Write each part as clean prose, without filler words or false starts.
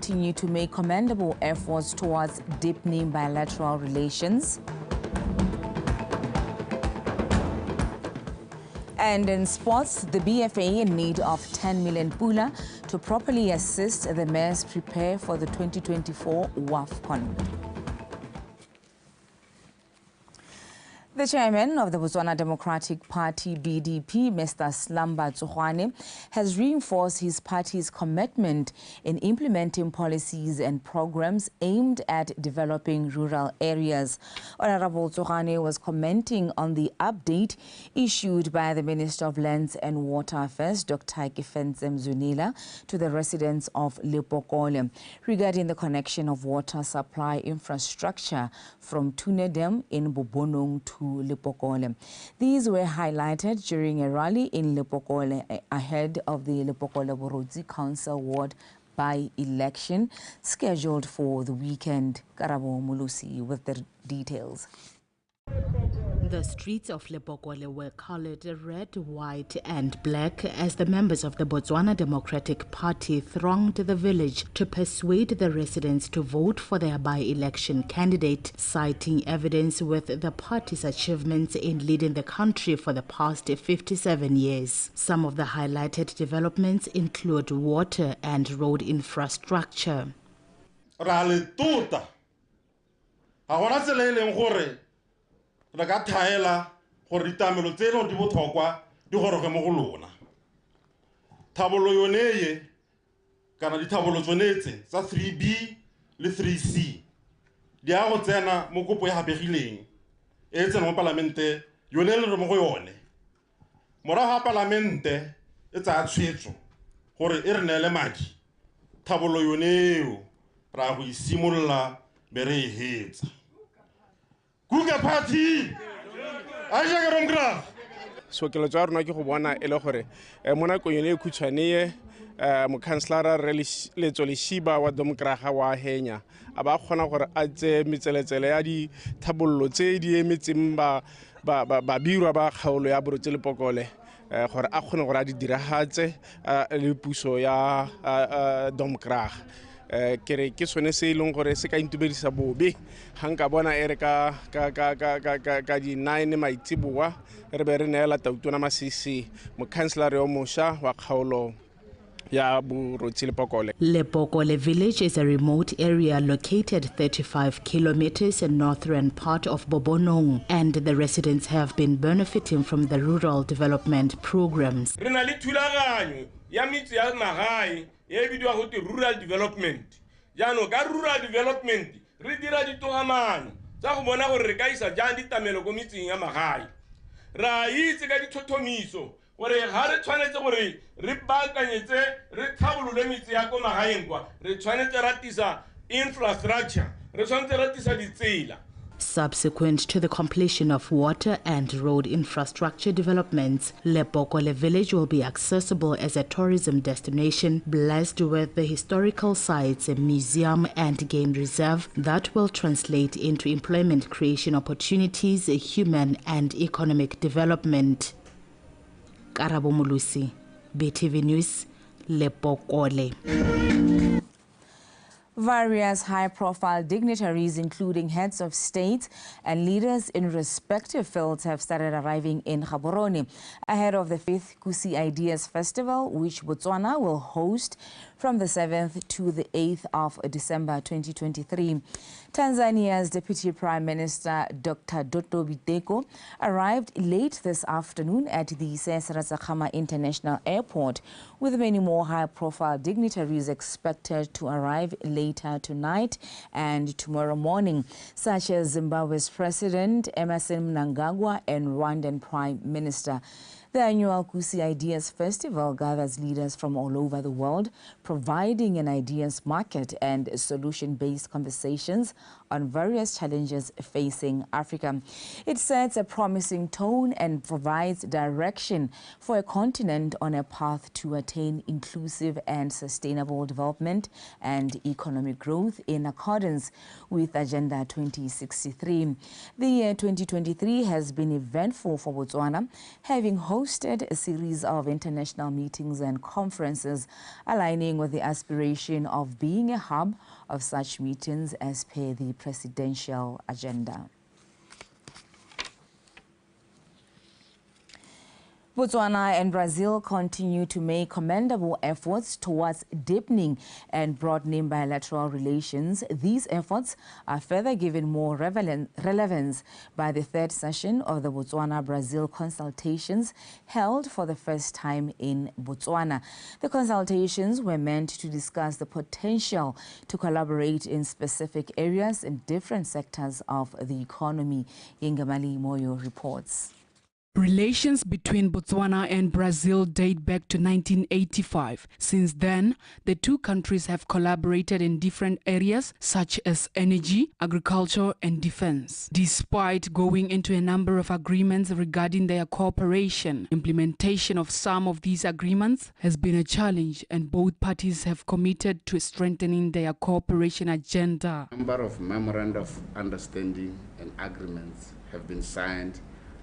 continue to make commendable efforts towards deepening bilateral relations. And in sports, the BFA in need of 10 million pula to properly assist the mayors prepare for the 2024 WAFCON. The chairman of the Botswana Democratic Party, BDP, Mr. Slamba Tsohwane, has reinforced his party's commitment in implementing policies and programs aimed at developing rural areas. Honorable Tsohwane was commenting on the update issued by the Minister of Lands and Water Affairs, Dr. Kefense Mzunila, to the residents of Lepokole regarding the connection of water supply infrastructure from Tunedem in Bobonong to Lepokole. These were highlighted during a rally in Lepokole ahead of the Lepokole-Borodzi Council Ward by-election scheduled for the weekend. Karabo Mulusi with the details. The streets of Lepokole were colored red, white and black as the members of the Botswana Democratic Party thronged the village to persuade the residents to vote for their by-election candidate, citing evidence with the party's achievements in leading the country for the past 57 years. Some of the highlighted developments include water and road infrastructure. Re ka thaela gore ditamelo tse di botlhokwa di goroge mo go lona. Thabolo yone ye kana dithabolo tsonetse tsa 3B le 3C di a go tsena mo kopo ya habegileng e tsena mo parlamente yone le re mo go yone. Morago ga parlamente e tsa tshwetso gore e re neele madi. Thabolo yone eo ra go isimolola be re e hetsa. Kuga party aja ga romgra so ke le tswa rona ke go bona ele gore mo nakong yone e khutshwane ye mo councilor re le tsole shiba wa domkraga wa henya a ba khona gore a tse metseletsele ya di thabollo tse di emetseng ba birwa ba kgaolo ya Borotse Lepokole gore a khone gore a di diragatse le puso ya domkraga kere ke sone se ileng gore se ka intubedisa bobe hanka bona ere ka di 9 maitsiboa re be re neela Tautona Masisi mo councilor yo mosha wa kgaolo ya Borotse Lepokole. Lepokole village is a remote area located 35 kilometers in northern part of Bobonong, and the residents have been benefiting from the rural development programs. Re na le thulaganyo ya mitse ya magae e bidiwa go te rural development. Jaanong ka rural development re dira ditogamano tsa go bona gore re ka isa jang ditamelo go mitseng ya magae. Ra itse ka dithothomiso gore ga re tshwanetse gore re baakanyetse re tlhabolole mitse ya go magaeng kwa re tshwanetse ratisa infrastructure re tshwanetse ratisa ditsela. Subsequent to the completion of water and road infrastructure developments, Lepokole village will be accessible as a tourism destination blessed with the historical sites, a museum and game reserve that will translate into employment creation opportunities, human and economic development. Karabo Mulusi, BTV News, Lepokole. Various high-profile dignitaries, including heads of state and leaders in respective fields, have started arriving in Gaborone ahead of the 5th Kusi Ideas Festival, which Botswana will host from the 7th to the 8th of December 2023. Tanzania's Deputy Prime Minister Dr. Doto Biteko arrived late this afternoon at the Cesar Zakhama International Airport, with many more high-profile dignitaries expected to arrive later tonight and tomorrow morning, such as Zimbabwe's President Emmerson Mnangagwa and Rwandan Prime Minister. The annual Kusi Ideas Festival gathers leaders from all over the world, providing an ideas market and solution-based conversations on various challenges facing Africa. It sets a promising tone and provides direction for a continent on a path to attain inclusive and sustainable development and economic growth in accordance with Agenda 2063. The year 2023 has been eventful for Botswana, having hosted hosted a series of international meetings and conferences aligning with the aspiration of being a hub of such meetings as per the presidential agenda. Botswana and Brazil continue to make commendable efforts towards deepening and broadening bilateral relations. These efforts are further given more relevance by the third session of the Botswana-Brazil consultations held for the first time in Botswana. The consultations were meant to discuss the potential to collaborate in specific areas in different sectors of the economy. Yengamali Moyo reports. Relations between Botswana and Brazil date back to 1985. Since then, the two countries have collaborated in different areas such as energy, agriculture, and defense. Despite going into a number of agreements regarding their cooperation, implementation of some of these agreements has been a challenge, and both parties have committed to strengthening their cooperation agenda. A number of memoranda of understanding and agreements have been signed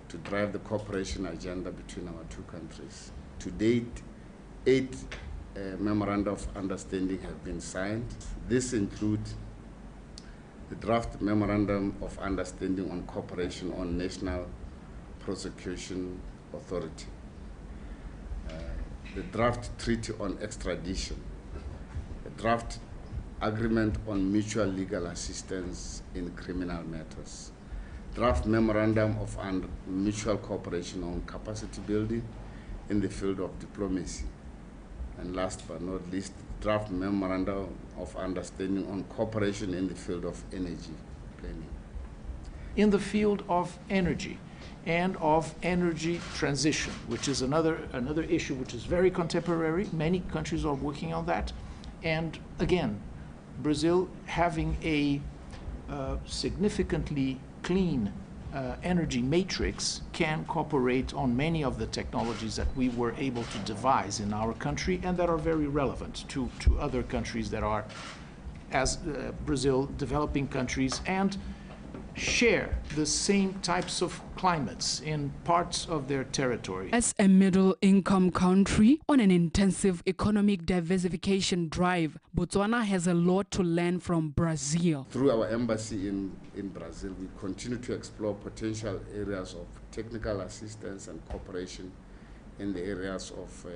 to drive the cooperation agenda between our two countries. To date, 8 memoranda of understanding have been signed. This includes the draft memorandum of understanding on cooperation on National Prosecution Authority, the draft treaty on extradition, the draft agreement on mutual legal assistance in criminal matters, draft memorandum of mutual cooperation on capacity building in the field of diplomacy, and last but not least, draft memorandum of understanding on cooperation in the field of energy planning. In the field of energy and of energy transition, which is another issue which is very contemporary. Many countries are working on that, and again, Brazil having a significantly clean energy matrix can cooperate on many of the technologies that we were able to devise in our country and that are very relevant to other countries that are, as Brazil, developing countries, and share the same types of climates in parts of their territory. As a middle-income country on an intensive economic diversification drive, Botswana has a lot to learn from Brazil. Through our embassy in Brazil, we continue to explore potential areas of technical assistance and cooperation in the areas of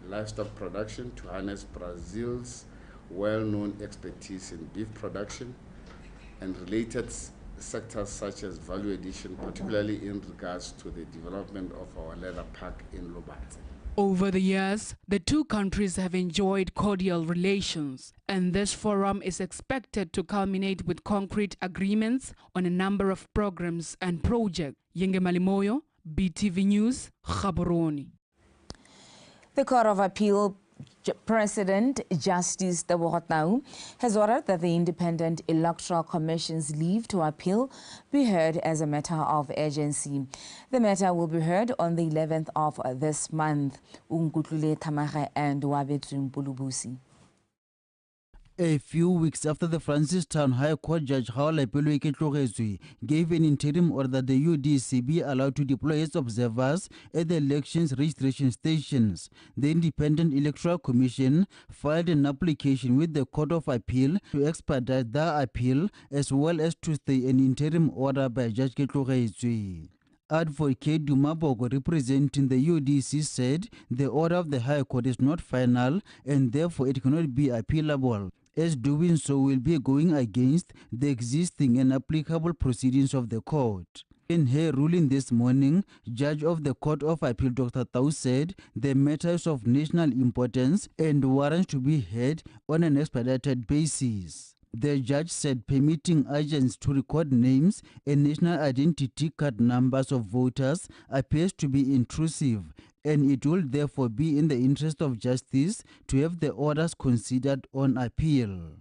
livestock production to harness Brazil's well-known expertise in beef production and related sectors such as value addition, particularly in regards to the development of our leather park in Lobatse. Over the years, the two countries have enjoyed cordial relations, and this forum is expected to culminate with concrete agreements on a number of programs and projects. Yengemali Moyo, BTV News, Gaborone. The Court of Appeal President Justice Tebogo Tau has ordered that the Independent Electoral Commission's leave to appeal be heard as a matter of urgency. The matter will be heard on the 11th of this month. Unkutlule Tamare and Wabetsun Pulubusi. A few weeks after the Francistown High Court Judge Haola Peloeke Tlogetswe gave an interim order that the UDC be allowed to deploy its observers at the elections registration stations, the Independent Electoral Commission filed an application with the Court of Appeal to expedite the appeal as well as to stay an interim order by Judge Tlogetswe. Advocate Dumabogo, representing the UDC, said the order of the High Court is not final and therefore it cannot be appealable, as doing so will be going against the existing and applicable proceedings of the court. In her ruling this morning, Judge of the Court of Appeal Dr. Tau said the matter is of national importance and warrants to be heard on an expedited basis. The judge said permitting agents to record names and national identity card numbers of voters appears to be intrusive, and it will therefore be in the interest of justice to have the orders considered on appeal.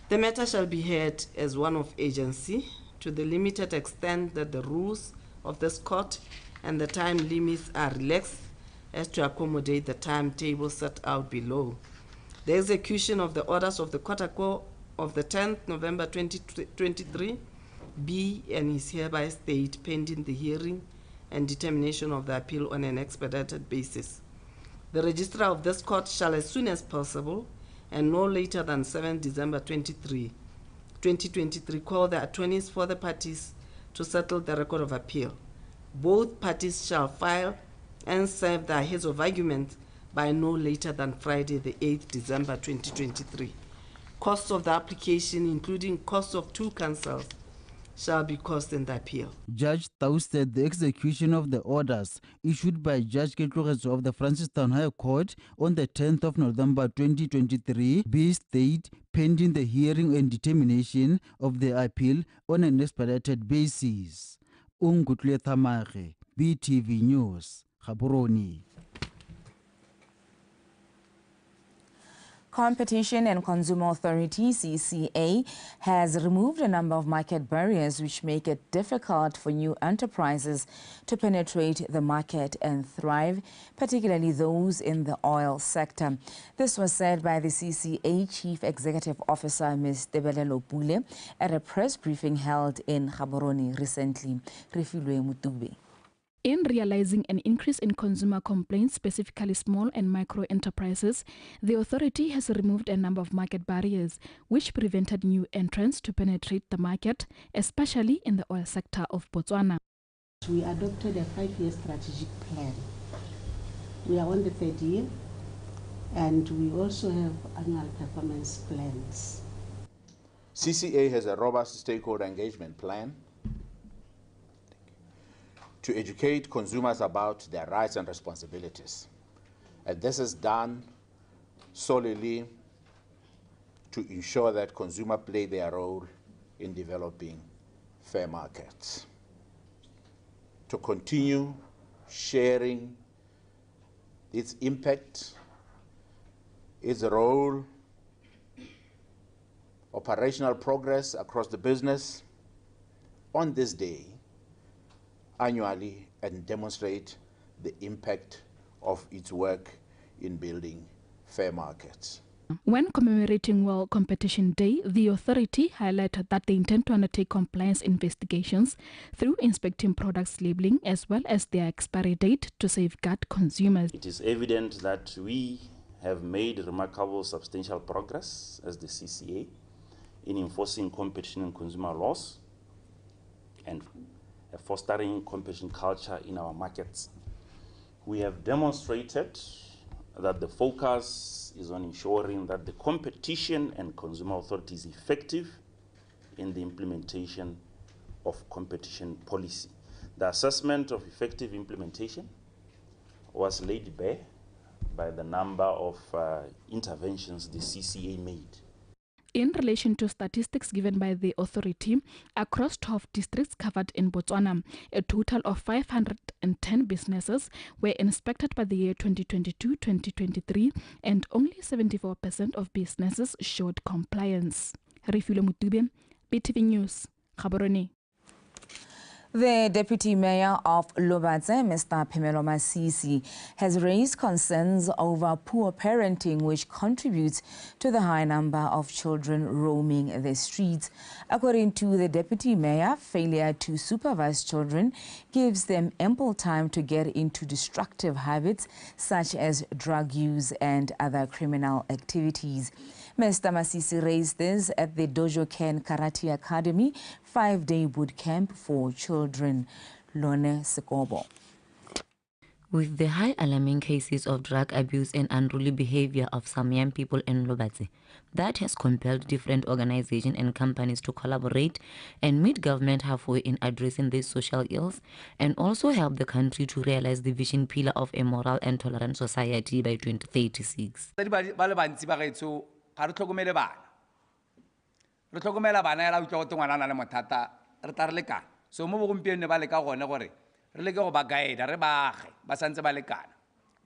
The matter shall be heard as one of agency to the limited extent that the rules of this court and the time limits are relaxed as to accommodate the timetable set out below. The execution of the orders of the Kotako of the 10th November 2023 be and is hereby stayed pending the hearing and determination of the appeal on an expedited basis. The registrar of this court shall, as soon as possible, and no later than 7 December 2023, call the attorneys for the parties to settle the record of appeal. Both parties shall file and serve their heads of argument by no later than Friday, the 8th December 2023. Costs of the application, including costs of 2 counsels, shall be cost in the appeal. Judge Tau said the execution of the orders issued by Judge Ketlogetso of the Francistown High Court on the 10th of November 2023 be stayed pending the hearing and determination of the appeal on an expedited basis. Ungutle Thamage, BTV News, Gaborone. Competition and Consumer Authority, CCA, has removed a number of market barriers which make it difficult for new enterprises to penetrate the market and thrive, particularly those in the oil sector. This was said by the CCA Chief Executive Officer, Ms. Tebelelo Pule, at a press briefing held in Gaborone recently. Refilwe Mutube. In realizing an increase in consumer complaints, specifically small and micro enterprises, the authority has removed a number of market barriers which prevented new entrants to penetrate the market, especially in the oil sector of Botswana. We adopted a 5-year strategic plan. We are on the 3rd year, and we also have annual performance plans. CCA has a robust stakeholder engagement plan to educate consumers about their rights and responsibilities. And this is done solely to ensure that consumers play their role in developing fair markets. To continue sharing its impact, its role, operational progress across the business on this day annually, and demonstrate the impact of its work in building fair markets. When commemorating World Competition Day, the authority highlighted that they intend to undertake compliance investigations through inspecting products labeling as well as their expiry date to safeguard consumers. It is evident that we have made remarkable substantial progress as the CCA in enforcing competition and consumer laws and fostering competition culture in our markets. We have demonstrated that the focus is on ensuring that the Competition and Consumer Authority is effective in the implementation of competition policy. The assessment of effective implementation was laid bare by the number of interventions the CCA made. In relation to statistics given by the authority, across 12 districts covered in Botswana, a total of 510 businesses were inspected by the year 2022-2023, and only 74% of businesses showed compliance. Refilwe Mutube, BTV News, Gaborone. The Deputy Mayor of Lobatse, Mr. Phemelo Masisi, has raised concerns over poor parenting, which contributes to the high number of children roaming the streets. According to the Deputy Mayor, failure to supervise children gives them ample time to get into destructive habits such as drug use and other criminal activities. Mr. Masisi raised this at the Dojo Ken Karate Academy 5-day boot camp for children. Lone Sekobo. With the high alarming cases of drug abuse and unruly behavior of some young people in Lobatse, that has compelled different organizations and companies to collaborate and meet government halfway in addressing these social ills, and also help the country to realize the vision pillar of a moral and tolerant society by 2036. Ga re tlhokomele bana ya ra utlwa go tengwana na le mothata re tla re lekana so mo bogompieno ba leka gone gore re leke go ba guide re baage ba santse ba lekana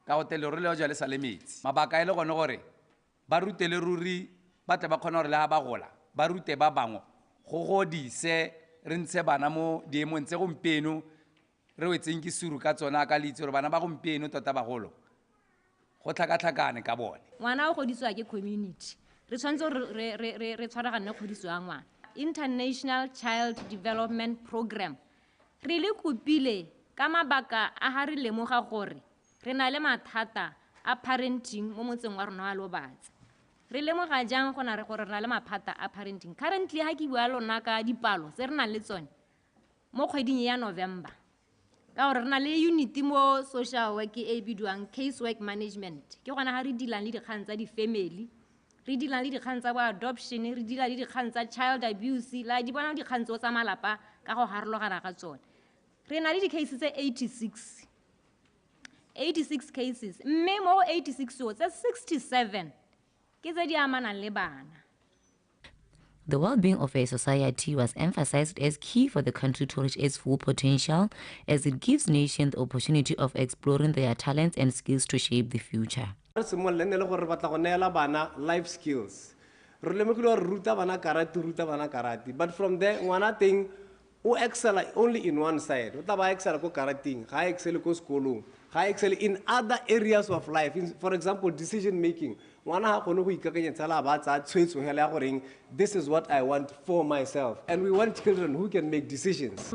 ka go tele re le jwa le sa le metsi mabaka e le gone gore ba rutele ruri ba tle ba khona gore le ha ba gola ba rute ba bangwe go godise re ntse bana mo diemong tse gompieno re wetseng ke suru ka tsona ka litse gore bana ba gompieno tota ba golo go tlhakatlhakane ka bone ngwana o godiswa ke community re tshwanetse re tshwaragane kgodiso ya ngwana International Child Development Program re le kopile ka mabaka a ha re lemoga gore re na le mathata a parenting mo motseng wa rona wa Lobatse. Re lemoga jang go na re gore re na le maphata a parenting. Currently ha ke bua lona ka dipalo tse re nang le tsone mo kgweding ya November, ka gore re na le unity mo social work e bidiwang case work management. Ke gona ha re dilang le dikgang tsa di-family, re dilang le dikgang tsa bo-adoption, re dilang le dikgang tsa child abuse, la di bona dikgang tsa malapa ka go harologana ga tsone. Re na le di-cases tse 86 cases, mme mo 86 o tse 67 ke tse di amanang le bana. The well-being of a society was emphasized as key for the country to reach its full potential, as it gives nations the opportunity of exploring their talents and skills to shape the future. Life skills. Ruta bana karate. But from there, one thing, who excel only in one side. Who excel ko karate, high excel ko school, high excel in other areas of life. For example, decision making. This is what I want for myself. And we want children who can make decisions.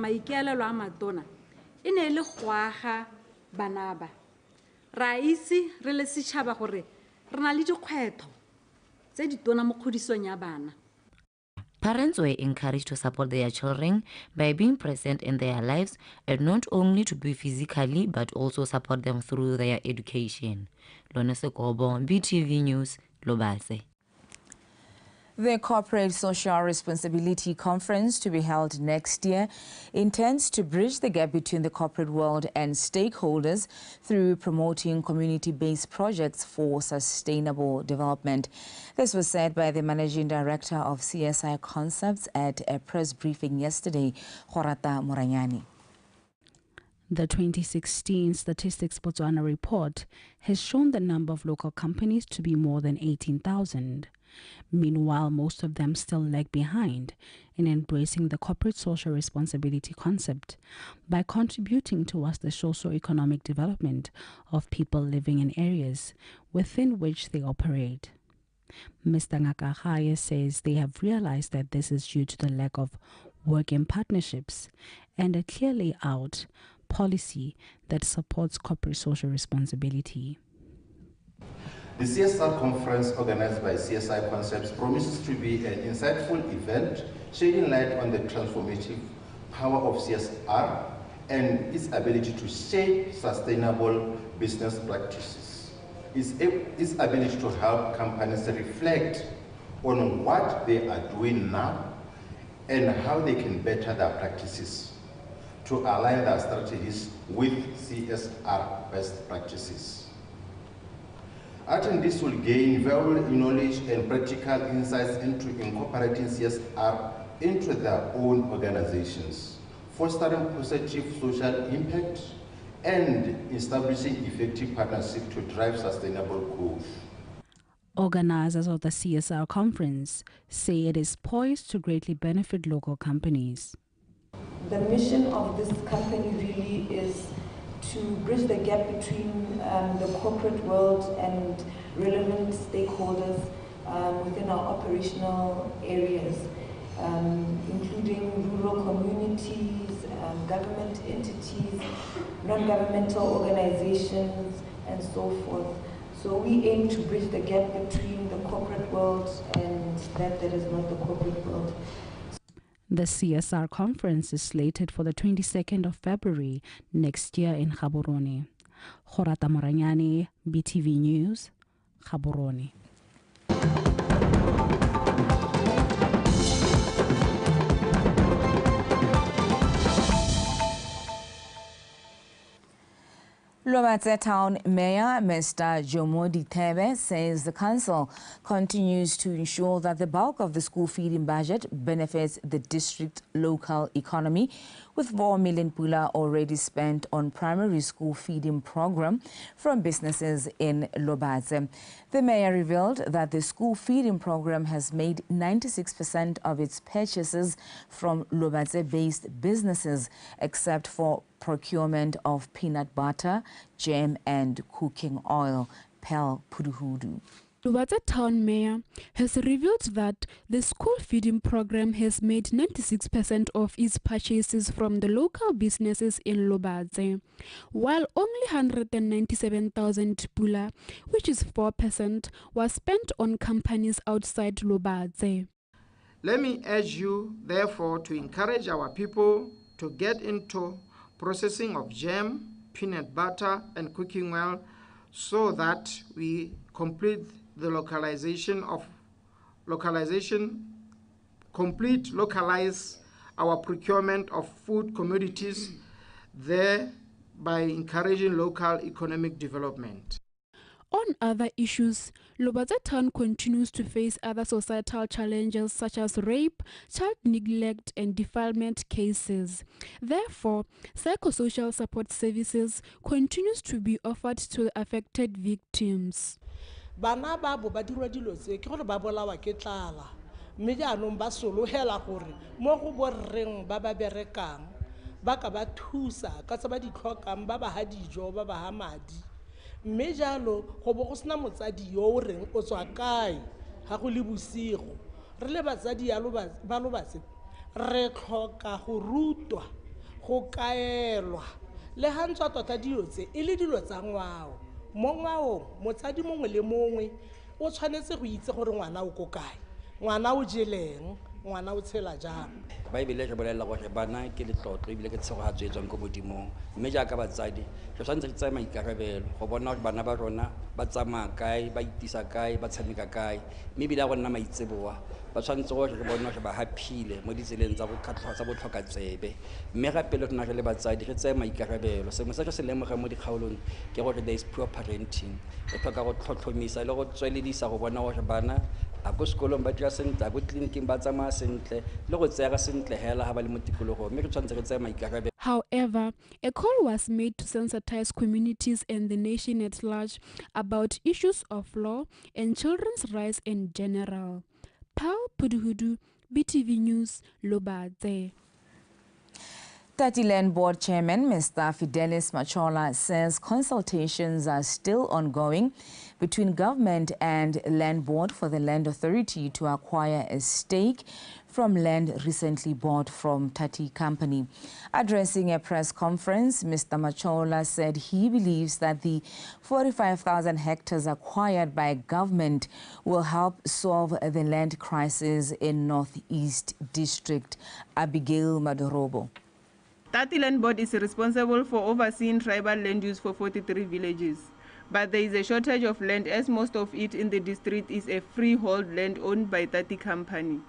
Parents were encouraged to support their children by being present in their lives, and not only to be physically but also support them through their education. Lona Sekobo, BTV News, Lobatse. The Corporate Social Responsibility Conference, to be held next year, intends to bridge the gap between the corporate world and stakeholders through promoting community-based projects for sustainable development. This was said by the Managing Director of CSI Concepts at a press briefing yesterday, Kgorata Moranyane. The 2016 Statistics Botswana report has shown the number of local companies to be more than 18,000. Meanwhile, most of them still lag behind in embracing the corporate social responsibility concept by contributing towards the socio-economic development of people living in areas within which they operate. Mr. Ngakagaye says they have realized that this is due to the lack of working partnerships and a clear layout policy that supports corporate social responsibility. The CSR conference organized by CSI Concepts promises to be an insightful event shedding light on the transformative power of CSR and its ability to shape sustainable business practices. Its ability to help companies reflect on what they are doing now and how they can better their practices to align their strategies with CSR best practices. I think this will gain valuable knowledge and practical insights into incorporating CSR into their own organizations, fostering positive social impact, and establishing effective partnerships to drive sustainable growth. Organizers of the CSR conference say it is poised to greatly benefit local companies. The mission of this company really is to bridge the gap between the corporate world and relevant stakeholders within our operational areas, including rural communities, government entities, non-governmental organizations, and so forth. So we aim to bridge the gap between the corporate world and that is not the corporate world. The CSR conference is slated for the 22nd of February next year in Gaborone. Kgorata Moranyane, BTV News, Gaborone. Lobatse Town Mayor Mr. Jomo Ditebe says the council continues to ensure that the bulk of the school feeding budget benefits the district local economy, with 4 million pula already spent on primary school feeding program from businesses in Lobatse. The mayor revealed that the school feeding program has made 96% of its purchases from Lobatse-based businesses, except for procurement of peanut butter, jam and cooking oil. Pel Puduhudu. Lobata Town Mayor has revealed that the school feeding program has made 96% of its purchases from the local businesses in Lobate, while only 197,000 pula, which is 4%, was spent on companies outside Lobate. Let me urge you, therefore, to encourage our people to get into processing of jam, peanut butter, and cooking oil so that we complete the localize our procurement of food commodities, thereby encouraging local economic development. On other issues, Lobata Town continues to face other societal challenges such as rape, child neglect, and defilement cases. Therefore, psychosocial support services continues to be offered to the affected victims. Bana ba bo ba dirwa dilo tse ke gore ba bolawa ke tlala mme jaanong ba sologela gore mo go borreng ba ba berekang ba ka ba thusa ka tse ba di tlhokang ba ba ha dijo ba ba ha madi mme jalo go bo go sena motsadi yo o reng o tswa kae ga go le bosigo re le batsadi ba lobatse re tlhoka go rutwa go kaelwa le ga ntswa tota dilo tse e le dilo tsa ngwao mo ngwaong motsadi mongwe le mongwe o tshwanetse go itse gore ngwana o ko kae ngwana o jeleng ngwana o tshela jang baebele re bolela gore bana ke letlotlo ebile ke tshego ga tswetswang ko modimong mme jaaka batsadi re tshwanetse re tsaya maikarabelo go bona gore bana ba rona ba tsamaya kae ba itisa kae ba tshameka kae mme ebile a go nna maitseboa ba tshwanetse gore re bone gore ba haphile mo ditseleng tsa botlhokatsebe mme gape le rona re le batsadi re tseye maikarabelo sengwe se re se lemoga mo dikgaolong ke gore there is poor parenting re tlhoka go tlhotlhomisa le go tsweledisa go bona gore bana a ko sekolong ba dira sentle a ko tleliniking ba tsamaya sentle le go tsega sentle hela ga ba le mo tikologong mme re tshwanetse re tseye maikarabelo. However, a call was made to sensitize communities and the nation at large about issues of law and children's rights in general. Paul Puduhudu, BTV News, Lobate. Tati Land Board Chairman Mr. Fidelis Machola says consultations are still ongoing between government and Land Board for the Land Authority to acquire a stake from land recently bought from Tati Company. Addressing a press conference, Mr. Machola said he believes that the 45,000 hectares acquired by government will help solve the land crisis in Northeast District. Abigail Madorobo. Tati Land Board is responsible for overseeing tribal land use for 43 villages. But there is a shortage of land as most of it in the district is a freehold land owned by Tati Company.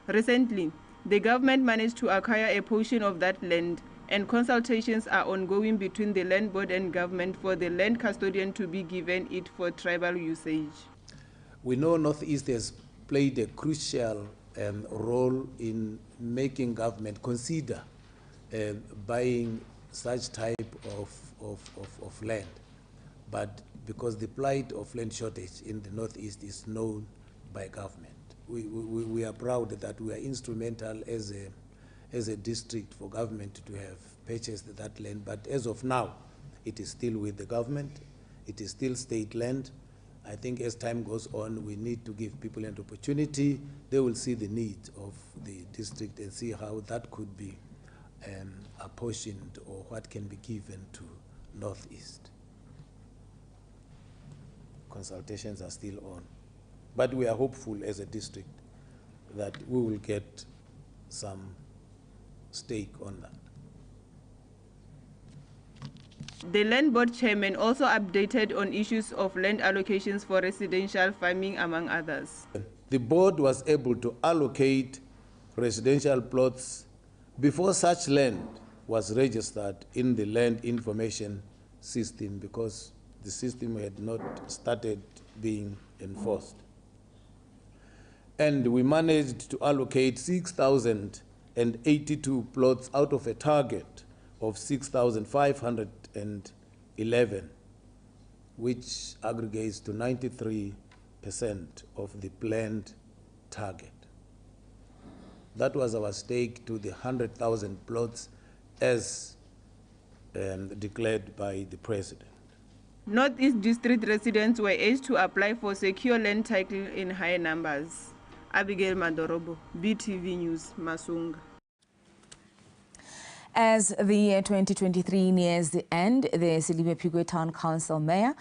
Recently, the government managed to acquire a portion of that land, and consultations are ongoing between the Land Board and government for the land custodian to be given it for tribal usage. We know Northeast has played a crucial role in making government consider buying such type of land. But because the plight of land shortage in the Northeast is known by government, we are proud that we are instrumental as a district for government to have purchased that land. But as of now, it is still with the government. It is still state land. I think as time goes on, we need to give people an opportunity. They will see the need of the district and see how that could be apportioned or what can be given to Northeast. Consultations are still on. But we are hopeful as a district that we will get some stake on that. The Land Board Chairman also updated on issues of land allocations for residential farming, among others. The board was able to allocate residential plots before such land was registered in the land information system because the system had not started being enforced. And we managed to allocate 6,082 plots out of a target of 6,511, which aggregates to 93% of the planned target. That was our stake to the 100,000 plots as declared by the President. Northeast District residents were urged to apply for secure land title in high numbers. Abigail Madorobo, BTV News, Masunga. As the year 2023 nears the end, the Silibe-Phikwe Town Council Mayor,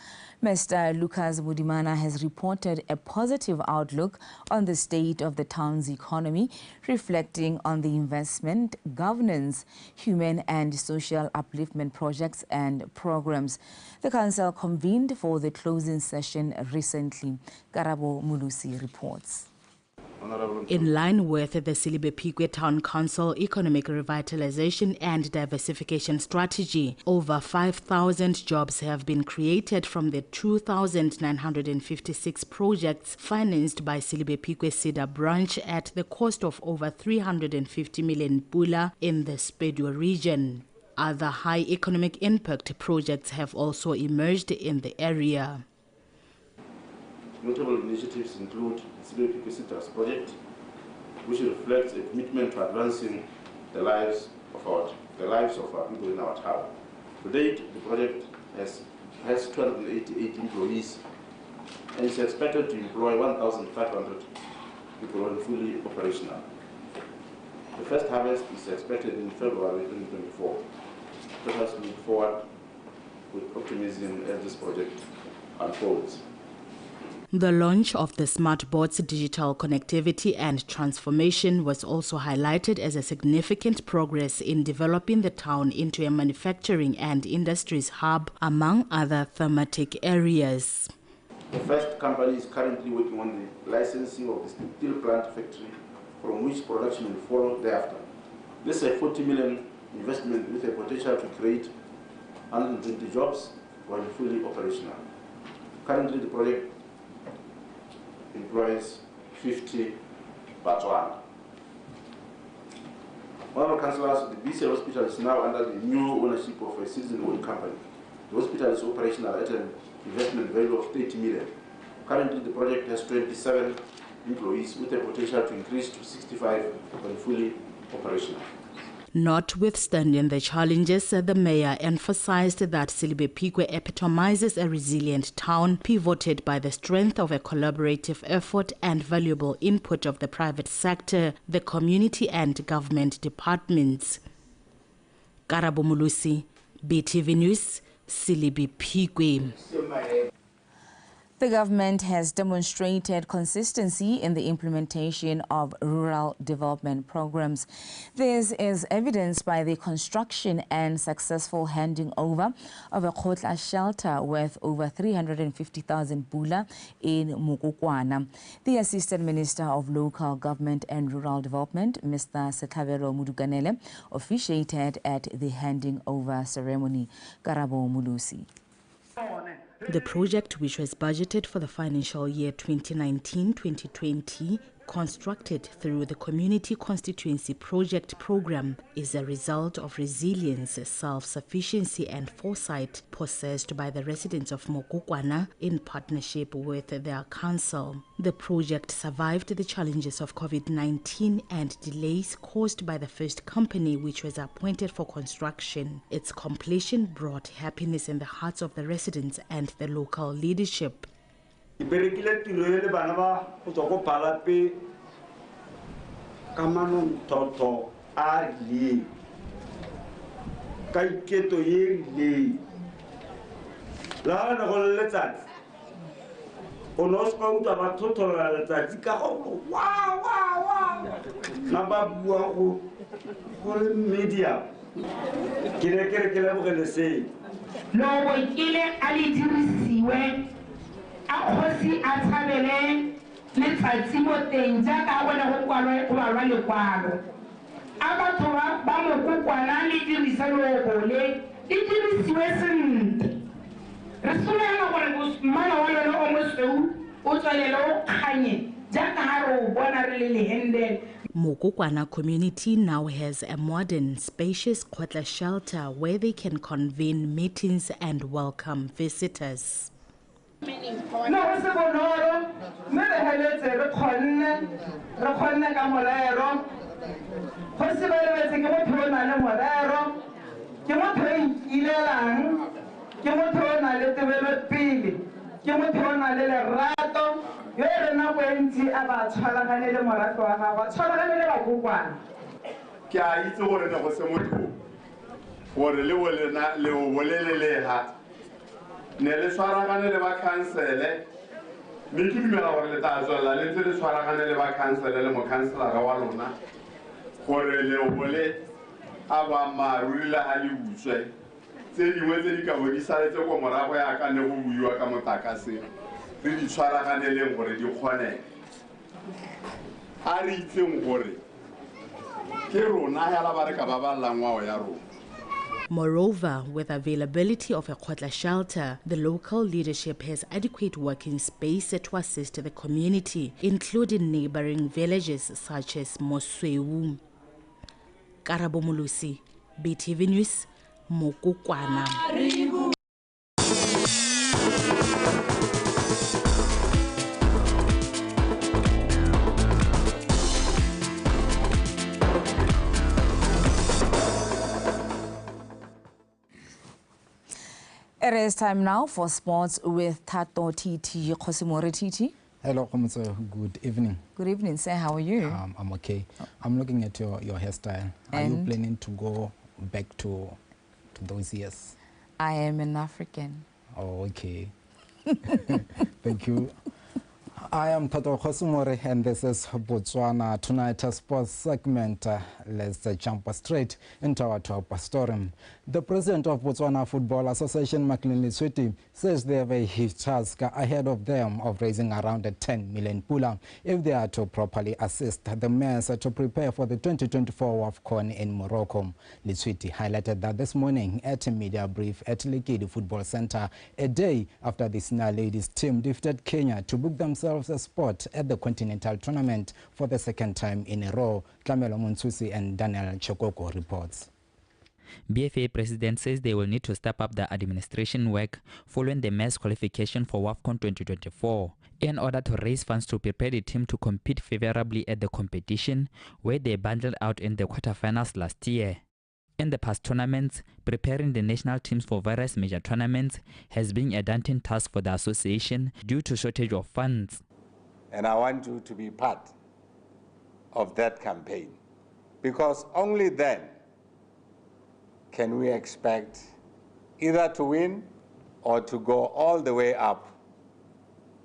Mr. Lucas Budimana, has reported a positive outlook on the state of the town's economy, reflecting on the investment, governance, human and social upliftment projects and programs. The council convened for the closing session recently. Karabo Mulusi reports. In line with the Silibe-Phikwe Town Council Economic Revitalization and Diversification Strategy, over 5,000 jobs have been created from the 2,956 projects financed by Silibe-Phikwe Cedar branch at the cost of over 350 million pula in the Spedio region. Other high economic impact projects have also emerged in the area. Notable initiatives include the Silibe-Phikwe Citrus project, which reflects a commitment to advancing the lives of our people in our town. To date, the project has 288 employees and is expected to employ 1,500 people when fully operational. The first harvest is expected in February 2024. Let us look forward with optimism as this project unfolds. The launch of the Smart Boards digital connectivity and transformation was also highlighted as a significant progress in developing the town into a manufacturing and industries hub, among other thematic areas. The first company is currently working on the licensing of the steel plant factory, from which production will follow thereafter. This is a 40 million investment with a potential to create 120 jobs when fully operational. Currently, the project employs 50 Botswana. Honorable Councillors, the BC Hospital is now under the new ownership of a citizen-owned company. The hospital is operational at an investment value of 30 million. Currently, the project has 27 employees with a potential to increase to 65 when fully operational. Notwithstanding the challenges, the mayor emphasized that Silibe-Phikwe epitomizes a resilient town pivoted by the strength of a collaborative effort and valuable input of the private sector, the community and government departments. Karabo Mulusi, BTV News, Silibe-Phikwe. The government has demonstrated consistency in the implementation of rural development programs. This is evidenced by the construction and successful handing over of a Khotla shelter worth over 350,000 pula in Mokokwana. The Assistant Minister of Local Government and Rural Development, Mr. Setlhabelo Modukanele, officiated at the handing over ceremony. Karabo Mulusi. The project, which was budgeted for the financial year 2019-2020, constructed through the Community Constituency Project Program, is a result of resilience, self-sufficiency and foresight possessed by the residents of Mokokwana in partnership with their council. The project survived the challenges of COVID-19 and delays caused by the first company which was appointed for construction. Its completion brought happiness in the hearts of the residents and the local leadership. Kamanong toto ali kai keto ye la na go letsatsi ono ska uta ba totola letsatsi ka go wa na ba bua go le media ke le bogele se lo go ile ali dirisiwe a khosi a tshabele letsatsi mo teng jaaka bona go kwalwa lekwalo a batho ba Mokokwana le dirisa logole di dirisiwe sentle re solana gore mmala wa lona o mosweu o tswelele o kganye jaaka ga re o bona re le lehendele. Mokokwana community now has a modern, spacious Khotla shelter where they can convene meetings and welcome visitors. No, se bonolo me re heletse re khonne ka morero go se ba lebetse ke motho o na le morero ke motho o ikilelang ke ke motho o na le tebelopele ke motho o na le lerato yo e re nako e ntsi a ba tshwaragane le morafe wa gago a tshwaragane le bakokwana ke a itse gore ne go se motho gore le o bolelelega ne le tshwaragane le bakhansele mme ke dumela gore le tla tswelela le ntse le tshwaragane le bakhansele le mokhanselara wa lona gore le o bole a boammaaruri le ga le utswe tse dingwe tse di ka bo di saletse ko morago ya ka ne go buiwa ka motakase re di tshwaraganeleng gore di kgonege a re itseng gore ke rona hela ba re ka baballang ngwao ya rona. Moreover, with availability of a Khotla shelter, the local leadership has adequate working space to assist the community, including neighboring villages such as Mosweu. Karabo Mulusi, BTV News, Mokokwana. It is time now for sports with Tato Titi Khosimore Titi. Hello, Khomotso. Good evening. Good evening, sir. How are you? I'm okay. I'm looking at your hairstyle. Are you planning to go back to those years? I am an African. Oh, okay. Thank you. I am Tato Khosimore and this is Botswana Tonight, a sports segment. Let's jump straight into our top story. The president of Botswana Football Association, Maclean Lesuiti, says they have a huge task ahead of them of raising around 10 million pula if they are to properly assist the mayors to prepare for the 2024 WAFCON in Morocco. Lesuiti highlighted that this morning at a media brief at Lekedi Football Center, a day after the senior ladies team defeated Kenya to book themselves a spot at the Continental Tournament for the second time in a row. Tlamelo Muntsusi and Daniel Chokoko reports. BFA president says they will need to step up the administration work following the mass qualification for WAFCON 2024 in order to raise funds to prepare the team to compete favorably at the competition, where they bundled out in the quarterfinals last year. In the past tournaments, preparing the national teams for various major tournaments has been a daunting task for the association due to shortage of funds. And I want you to be part of that campaign, because only then can we expect either to win or to go all the way up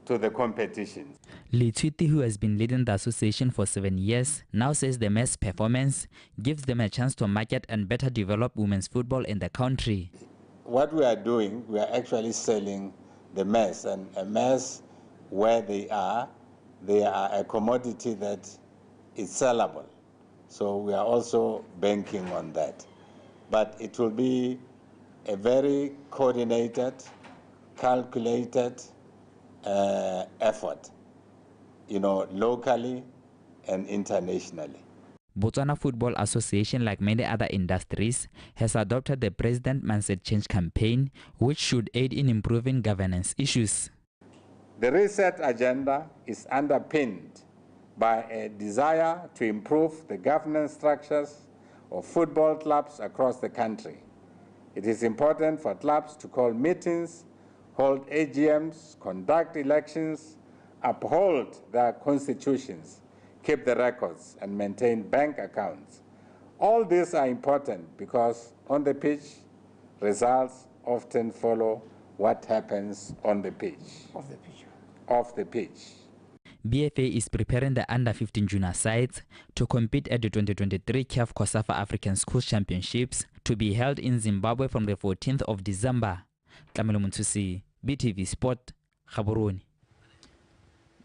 to the competitions. Lesuiti, who has been leading the association for 7 years, now says the mass performance gives them a chance to market and better develop women's football in the country. What we are doing, we are actually selling the mass, and a mass where they are a commodity that is sellable. So we are also banking on that. But it will be a very coordinated, calculated effort, locally and internationally. Botswana Football Association, like many other industries, has adopted the President Mindset Change campaign, which should aid in improving governance issues. The reset agenda is underpinned by a desire to improve the governance structures of football clubs across the country. It is important for clubs to call meetings, hold AGMs, conduct elections, uphold their constitutions, keep the records, and maintain bank accounts. All these are important because on the pitch, results often follow what happens on the pitch. Off the pitch. BFA is preparing the under-15 junior sides to compete at the 2023 CAF COSAFA African Schools Championships to be held in Zimbabwe from the 14th of December. Tlamelo Muntsusi, BTV Sport, Gaborone.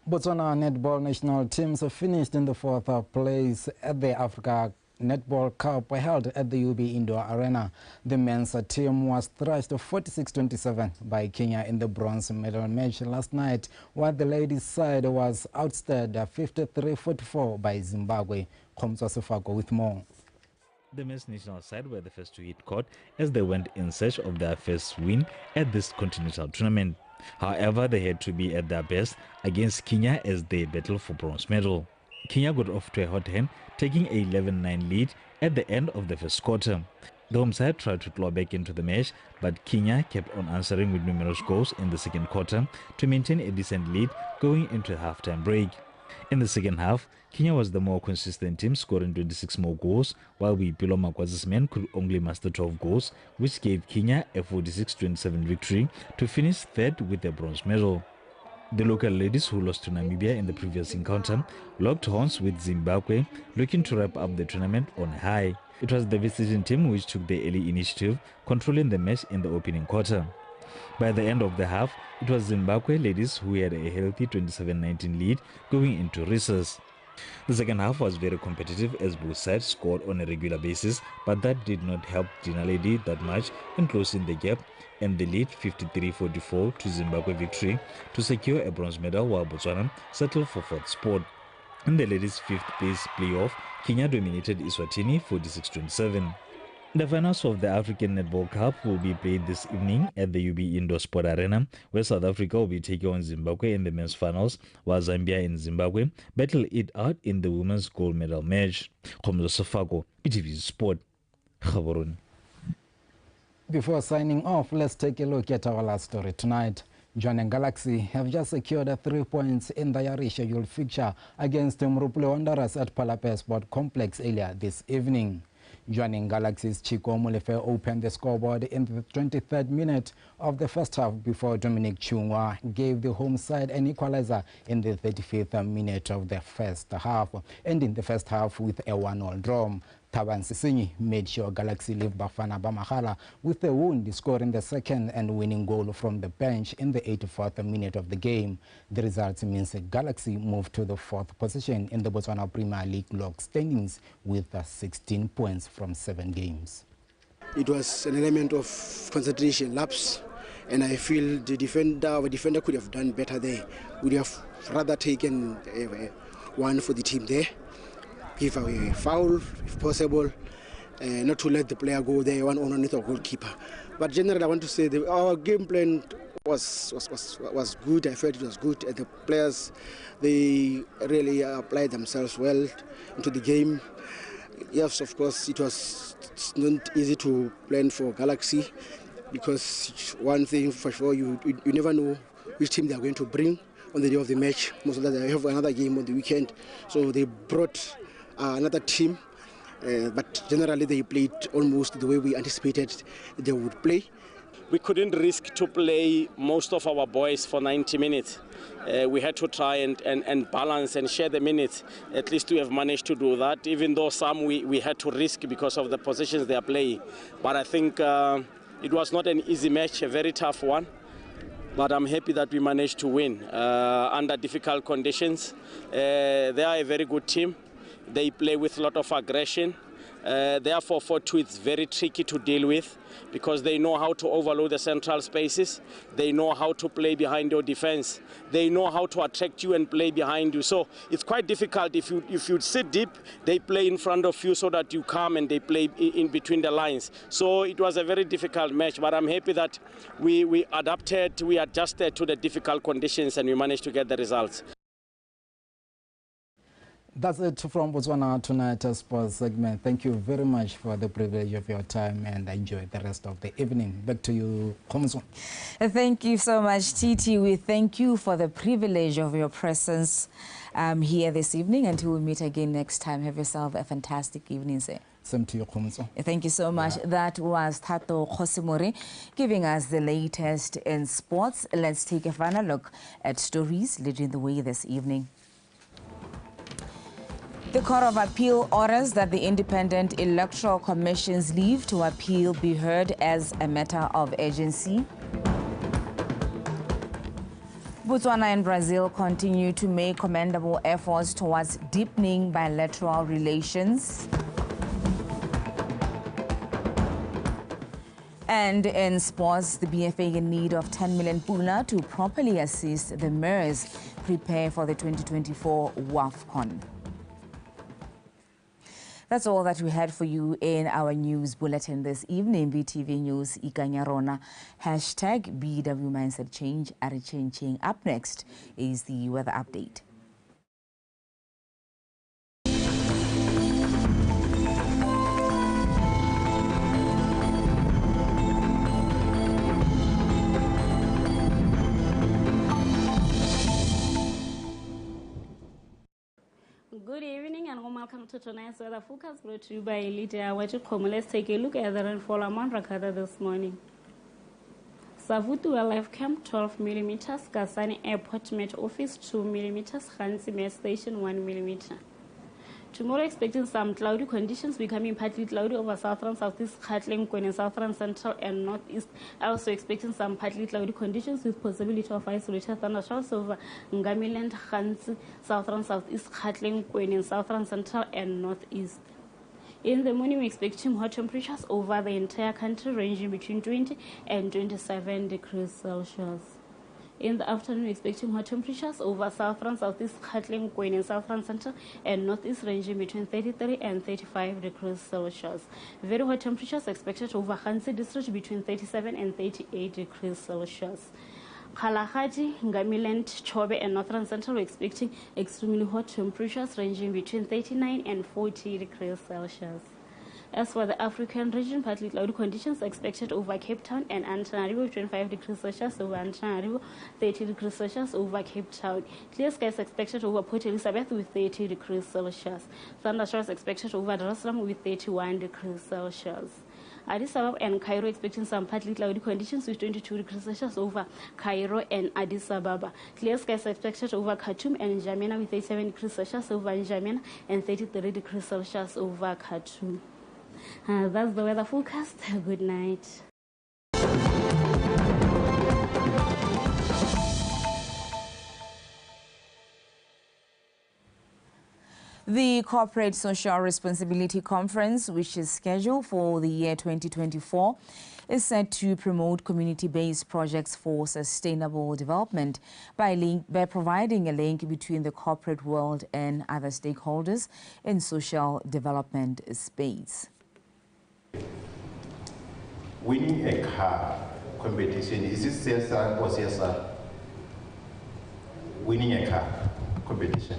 Botswana netball national teams finished in the 4th place at the Africa Netball Cup held at the UB Indoor Arena. The men's team was thrashed 46-27 by Kenya in the bronze medal match last night, while the ladies' side was outstared 53-44 by Zimbabwe. Khomtswa Sefako with more. The men's national side were the first to hit court as they went in search of their first win at this continental tournament. However, they had to be at their best against Kenya as they battled for bronze medal. Kenya got off to a hot hand, taking a 11-9 lead at the end of the first quarter. The home side tried to claw back into the match, but Kenya kept on answering with numerous goals in the second quarter to maintain a decent lead going into a half-time break. In the second half, Kenya was the more consistent team, scoring 26 more goals, while Boipelo Makwazi's men could only muster 12 goals, which gave Kenya a 46-27 victory to finish third with a bronze medal. The local ladies, who lost to Namibia in the previous encounter, locked horns with Zimbabwe, looking to wrap up the tournament on high. It was the visiting team which took the early initiative, controlling the match in the opening quarter. By the end of the half, it was Zimbabwe ladies who had a healthy 27-19 lead going into recess. The second half was very competitive as both sides scored on a regular basis, but that did not help Gina Lady that much in closing the gap and the lead 53-44 to Zimbabwe victory to secure a bronze medal, while Botswana settled for fourth spot. In the ladies' fifth place playoff, Kenya dominated Eswatini 46-27. The finals of the African Netball Cup will be played this evening at the UB Indoor Sport Arena, where South Africa will be taking on Zimbabwe in the men's finals, while Zambia and Zimbabwe battle it out in the women's gold medal match. Khomzo Safako, ETV Sport, Gaborone. Before signing off, let's take a look at our last story tonight. Jwaneng Galaxy have just secured 3 points in their rescheduled fixture against Mrupule Wanderers at Palapye Sport Complex earlier this evening. Jwaneng Galaxy's Chico Molefe opened the scoreboard in the 23rd minute of the first half before Dominic Chungwa gave the home side an equalizer in the 35th minute of the first half, ending the first half with a 1-1 draw. Taban Sisinyi made sure Galaxy leave Bafana Bamagala with a wound, scoring the second and winning goal from the bench in the 84th minute of the game. The result means Galaxy moved to the 4th position in the Botswana Premier League log standings with 16 points from 7 games. It was an element of concentration lapse, and I feel our defender could have done better there. Would have rather taken one for the team there. Give away a foul if possible, not to let the player go there one underneath our goalkeeper. But generally, I want to say that our game plan was good. I felt it was good, and the players, they really applied themselves well into the game. Yes, of course, it was not easy to plan for Galaxy, because one thing for sure, you never know which team they are going to bring on the day of the match. Most of the time, they have another game on the weekend, so they brought another team, but generally they played almost the way we anticipated they would play. We couldn't risk to play most of our boys for 90 minutes. We had to try and balance and share the minutes. At least we have managed to do that, even though some we had to risk because of the positions they are playing. But I think it was not an easy match, a very tough one. But I'm happy that we managed to win under difficult conditions. They are a very good team. They play with a lot of aggression. Therefore, 4-2, it's very tricky to deal with because they know how to overload the central spaces. They know how to play behind your defense. They know how to attract you and play behind you. So it's quite difficult. If you sit deep, they play in front of you so that you come and they play in between the lines. So it was a very difficult match, but I'm happy that we adapted, we adjusted to the difficult conditions, and we managed to get the results. That's it from Botswana Tonight Sports segment. Thank you very much for the privilege of your time, and enjoy the rest of the evening. Back to you, Khomzo. Thank you so much, Titi. We thank you for the privilege of your presence here this evening. Until we meet again next time, have yourself a fantastic evening, sir. Same to you, Khomzo. Thank you so much. Yeah. That was Thato Khosimore giving us the latest in sports. Let's take a final look at stories leading the way this evening. The Court of Appeal orders that the Independent Electoral Commission's leave to appeal be heard as a matter of urgency. Botswana and Brazil continue to make commendable efforts towards deepening bilateral relations. And in sports, the BFA in need of 10 million pula to properly assist the mayors prepare for the 2024 WAFCON. That's all that we had for you in our news bulletin this evening. BTV News Ikanyarona. Hashtag BW Mindset Change. Changing. Up next is the weather update. to tonight's weather forecast brought to you by Lydia Wachikomo. Let's take a look at the rainfall amount recorded this morning. Savutu Life Camp 12 millimeters, Kasane Airport Met Office 2 millimeters, Hansi Met Station 1 millimeter. Tomorrow expecting some cloudy conditions, becoming partly cloudy over southern, southeast, Gauteng, Kwena, southern, central and northeast. Also expecting some partly cloudy conditions with possibility of isolated thunderstorms over Ngamiland, Hansi, southern, southeast, Gauteng, Kwena, southern, central and northeast. In the morning, we're expecting hot temperatures over the entire country ranging between 20 and 27 degrees Celsius. In the afternoon, we're expecting hot temperatures over southern, southeast, Gauteng, Kwena, southern, central and northeast ranging between 33 and 35 degrees Celsius. Very hot temperatures expected over Hansi district between 37 and 38 degrees Celsius. Kalahati, Ngamiland, Chobe and northern central we're expecting extremely hot temperatures ranging between 39 and 40 degrees Celsius. As for the African region, partly cloudy conditions expected over Cape Town and Antananarivo, 25 degrees Celsius over Antananarivo, 30 degrees Celsius over Cape Town. Clear skies expected over Port Elizabeth with 30 degrees Celsius. Thunderstorms expected over Dar es Salaam with 31 degrees Celsius. Addis Ababa and Cairo expecting some partly cloudy conditions with 22 degrees Celsius over Cairo and Addis Ababa. Clear skies expected over Khartoum and N'Djamena with 37 degrees Celsius over N'Djamena and 33 degrees Celsius over Khartoum. That's the weather forecast. Good night. The Corporate Social Responsibility Conference, which is scheduled for the year 2024, is set to promote community-based projects for sustainable development by providing a link between the corporate world and other stakeholders in social development space. Winning a car competition, is it CSR or CSR? Winning a car competition.